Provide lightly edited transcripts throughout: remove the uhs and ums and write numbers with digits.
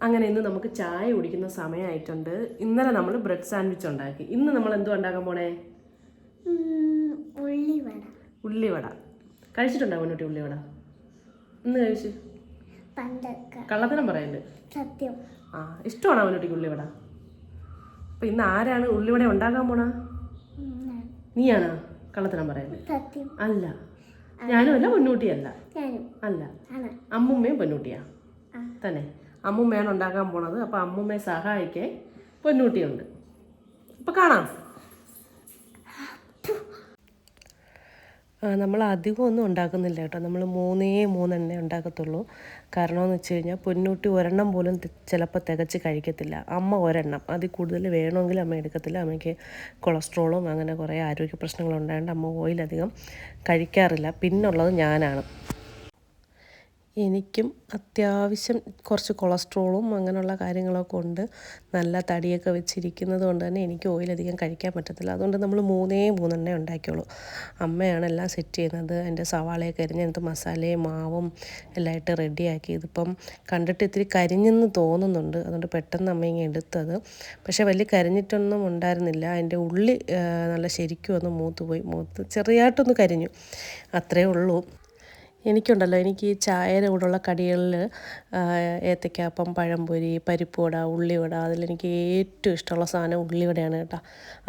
അങ്ങനെ ഇന്ന് നമുക്ക് ചായ കുടിക്കുന്ന സമയമായിട്ടുണ്ട്. ഇന്നലെ നമ്മൾ ബ്രെഡ് സാൻഡ്വിച്ച് ഉണ്ടാക്കി. ഇന്ന് നമ്മൾ എന്തോ ഉണ്ടാക്കാൻ പോണേ? ഉള്ളിവട. കഴിച്ചിട്ടുണ്ടോ മുന്നോട്ടി ഉള്ളിവട? ഇന്ന് കഴിച്ചു. കള്ളത്തരം പറയല്ലേ? സത്യം. ഇഷ്ടമാണോ മുന്നോട്ടിക്ക് ഉള്ളിവട? അപ്പൊ ഇന്ന് ആരാണ് ഉള്ളിവട ഉണ്ടാക്കാൻ പോണ? നീയാണോ കള്ളത്തരം പറയല്ലേ? അല്ല, ഞാനും അല്ല, പൊന്നൂട്ടിയല്ല. അല്ല, അമ്മുമ്മയും പൊന്നൂട്ടിയാ തന്നെ. അമ്മുമ്മയാണ് ഉണ്ടാക്കാൻ പോണത്. അപ്പൊ അമ്മുമ്മയെ സഹായിക്കാൻ പൊന്നൂട്ടിയുണ്ട്. അപ്പൊ കാണാം. നമ്മൾ അധികം ഒന്നും ഉണ്ടാക്കുന്നില്ല കേട്ടോ. നമ്മൾ 3 ഉണ്ടാക്കത്തുള്ളൂ. കാരണമെന്ന് വെച്ച് കഴിഞ്ഞാൽ പൊന്നൂട്ടി ഒരെണ്ണം പോലും ചിലപ്പോൾ തികച്ച് കഴിക്കത്തില്ല. അമ്മ ഒരെണ്ണം, അതിൽ കൂടുതൽ വേണമെങ്കിൽ അമ്മ എടുക്കത്തില്ല. അമ്മയ്ക്ക് കൊളസ്ട്രോളും അങ്ങനെ കുറേ ആരോഗ്യ പ്രശ്നങ്ങളുണ്ടായതുകൊണ്ട് അമ്മ ഓയിലധികം കഴിക്കാറില്ല. പിന്നുള്ളത് ഞാനാണ്. എനിക്കും അത്യാവശ്യം കുറച്ച് കൊളസ്ട്രോളും അങ്ങനെയുള്ള കാര്യങ്ങളൊക്കെ ഉണ്ട്. നല്ല തടിയൊക്കെ വെച്ചിരിക്കുന്നത് കൊണ്ട് തന്നെ എനിക്ക് ഓയിലധികം കഴിക്കാൻ പറ്റത്തില്ല. അതുകൊണ്ട് നമ്മൾ 3 ഉണ്ടാക്കിയുള്ളൂ. അമ്മയാണ് എല്ലാം സെറ്റ് ചെയ്യുന്നത്. അതിൻ്റെ സവാളയൊക്കെ അരിഞ്ഞ് അതിനകത്ത് മസാലയും മാവും എല്ലാം ഇട്ട് റെഡിയാക്കി. ഇതിപ്പം കണ്ടിട്ട് ഇത്തിരി കരിഞ്ഞെന്ന് തോന്നുന്നുണ്ട്. അതുകൊണ്ട് പെട്ടെന്ന് അമ്മ ഇങ്ങനെ എടുത്തത്. പക്ഷേ വലിയ കരിഞ്ഞിട്ടൊന്നും ഉണ്ടായിരുന്നില്ല. അതിൻ്റെ ഉള്ളി നല്ല ശരിക്കും ഒന്ന് മൂത്ത് ചെറിയായിട്ടൊന്ന് കരിഞ്ഞു, അത്രേ ഉള്ളൂ. എനിക്കുണ്ടല്ലോ, എനിക്ക് ഈ ചായയുടെ കൂടെയുള്ള കടികളിൽ ഏത്തയ്ക്കാപ്പം, പഴംപൊരി, പരിപ്പുവട, ഉള്ളിവട, അതിലെനിക്ക് ഏറ്റവും ഇഷ്ടമുള്ള സാധനം ഉള്ളിവടയാണ് കേട്ടോ.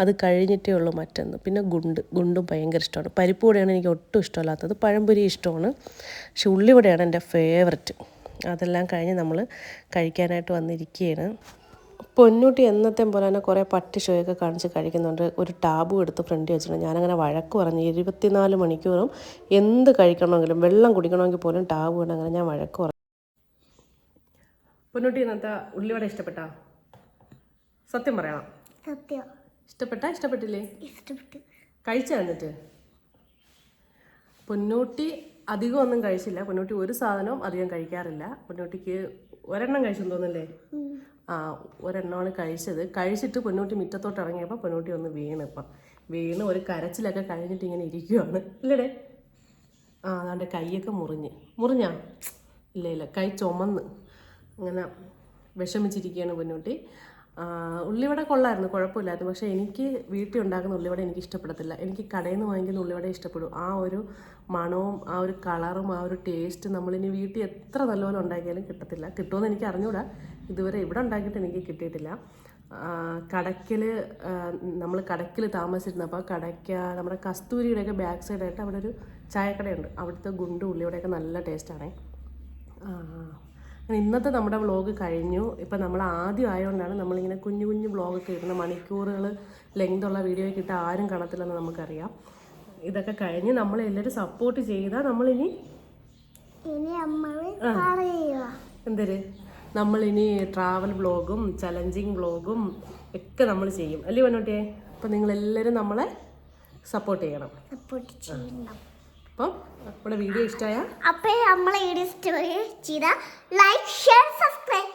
അത് കഴിഞ്ഞിട്ടേ ഉള്ളൂ മറ്റൊന്ന്. പിന്നെ ഗുണ്ടും ഭയങ്കര ഇഷ്ടമാണ്. പരിപ്പുവടയാണ് എനിക്ക് ഒട്ടും ഇഷ്ടമല്ലാത്തത്. പഴംപൊരി ഇഷ്ടമാണ്, പക്ഷെ ഉള്ളിവടയാണ് എൻ്റെ ഫേവററ്റ്. അതെല്ലാം കഴിഞ്ഞ് നമ്മൾ കഴിക്കാനായിട്ട് വന്നിരിക്കുകയാണ്. പൊന്നൂട്ടി എന്നത്തെ പോലെ തന്നെ കുറേ പട്ടി ഷോയൊക്കെ കാണിച്ച് കഴിക്കുന്നുണ്ട്. ഒരു ടാബും എടുത്ത് ഫ്രണ്ട് വെച്ചിട്ടുണ്ട്. ഞാനങ്ങനെ വഴക്ക് പറഞ്ഞ് 24 മണിക്കൂറും എന്ത് കഴിക്കണമെങ്കിലും വെള്ളം കുടിക്കണമെങ്കിൽ പോലും ടാബ് വേണം. അങ്ങനെ ഞാൻ വഴക്ക് പറഞ്ഞു. പൊന്നൂട്ടി ഇന്നത്തെ ഉള്ളിവട ഇഷ്ടപ്പെട്ടാ? സത്യം പറയണം. ഇഷ്ടപ്പെട്ടില്ലേ? കഴിച്ചാ? എന്നിട്ട് പൊന്നൂട്ടി അധികം ഒന്നും കഴിച്ചില്ല. പൊന്നൂട്ടി ഒരു സാധനവും അധികം കഴിക്കാറില്ല. പൊന്നൂട്ടിക്ക് ഒരെണ്ണം കഴിച്ചെന്ന് തോന്നല്ലേ? ഒരെണ്ണമാണ് കഴിച്ചിട്ട് പൊന്നൂട്ടി മുറ്റത്തോട്ട് ഇറങ്ങിയപ്പോൾ പൊന്നൂട്ടി ഒന്ന് വീണ് ഒരു കരച്ചിലൊക്കെ കഴിഞ്ഞിട്ട് ഇങ്ങനെ ഇരിക്കുവാണ്. ഇല്ലടേ? അതാണ്ട് കൈയൊക്കെ മുറിഞ്ഞാ? ഇല്ല, കൈ ചുമന്ന് അങ്ങനെ വിഷമിച്ചിരിക്കുകയാണ് പൊന്നൂട്ടി. ഉള്ളിവട കൊള്ളായിരുന്നു, കുഴപ്പമില്ലായിരുന്നു. പക്ഷേ എനിക്ക് വീട്ടിൽ ഉണ്ടാക്കുന്ന ഉള്ളിവട എനിക്ക് ഇഷ്ടപ്പെടത്തില്ല. എനിക്ക് കടയിൽ നിന്ന് വാങ്ങിക്കുന്ന ഉള്ളിവട ഇഷ്ടപ്പെടും. ആ ഒരു മണവും ആ ഒരു കളറും ആ ഒരു ടേസ്റ്റ് നമ്മളിനി വീട്ടിൽ എത്ര നല്ലപോലെ ഉണ്ടാക്കിയാലും കിട്ടത്തില്ല. കിട്ടുമെന്ന് എനിക്ക് അറിഞ്ഞൂടാ. ഇതുവരെ ഇവിടെ ഉണ്ടാക്കിയിട്ട് എനിക്ക് കിട്ടിയിട്ടില്ല. നമ്മൾ കടയ്ക്കൽ താമസിച്ചിരുന്നപ്പോൾ നമ്മുടെ കസ്തൂരിയുടെയൊക്കെ ബാക്ക് സൈഡായിട്ട് അവിടെ ഒരു ചായക്കടയുണ്ട്. അവിടുത്തെ ഉള്ളിവടയൊക്കെ നല്ല ടേസ്റ്റാണേ. ഇന്നത്തെ നമ്മുടെ വ്ളോഗ് കഴിഞ്ഞു. ഇപ്പം നമ്മൾ ആദ്യം ആയതുകൊണ്ടാണ് നമ്മളിങ്ങനെ കുഞ്ഞു വ്ളോഗൊക്കെ ഇടുന്ന. മണിക്കൂറുകൾ ലെങ്തുള്ള വീഡിയോയ്ക്ക് ഇട്ട് ആരും കാണത്തില്ലെന്ന് നമുക്കറിയാം. ഇതൊക്കെ കഴിഞ്ഞ് നമ്മളെല്ലാവരും സപ്പോർട്ട് ചെയ്താൽ നമ്മളിനി നമ്മളിനി ട്രാവൽ വ്ളോഗും ചലഞ്ചിങ് വ്ളോഗും ഒക്കെ നമ്മൾ ചെയ്യും അല്ലേ പൊന്നൂട്ടിയെ? അപ്പം നിങ്ങളെല്ലാവരും നമ്മളെ സപ്പോർട്ട് ചെയ്യണം. അപ്പം നമ്മുടെ വീഡിയോ ഇഷ്ടമായ ലൈക്ക്, ഷെയർ, സബ്സ്ക്രൈബ്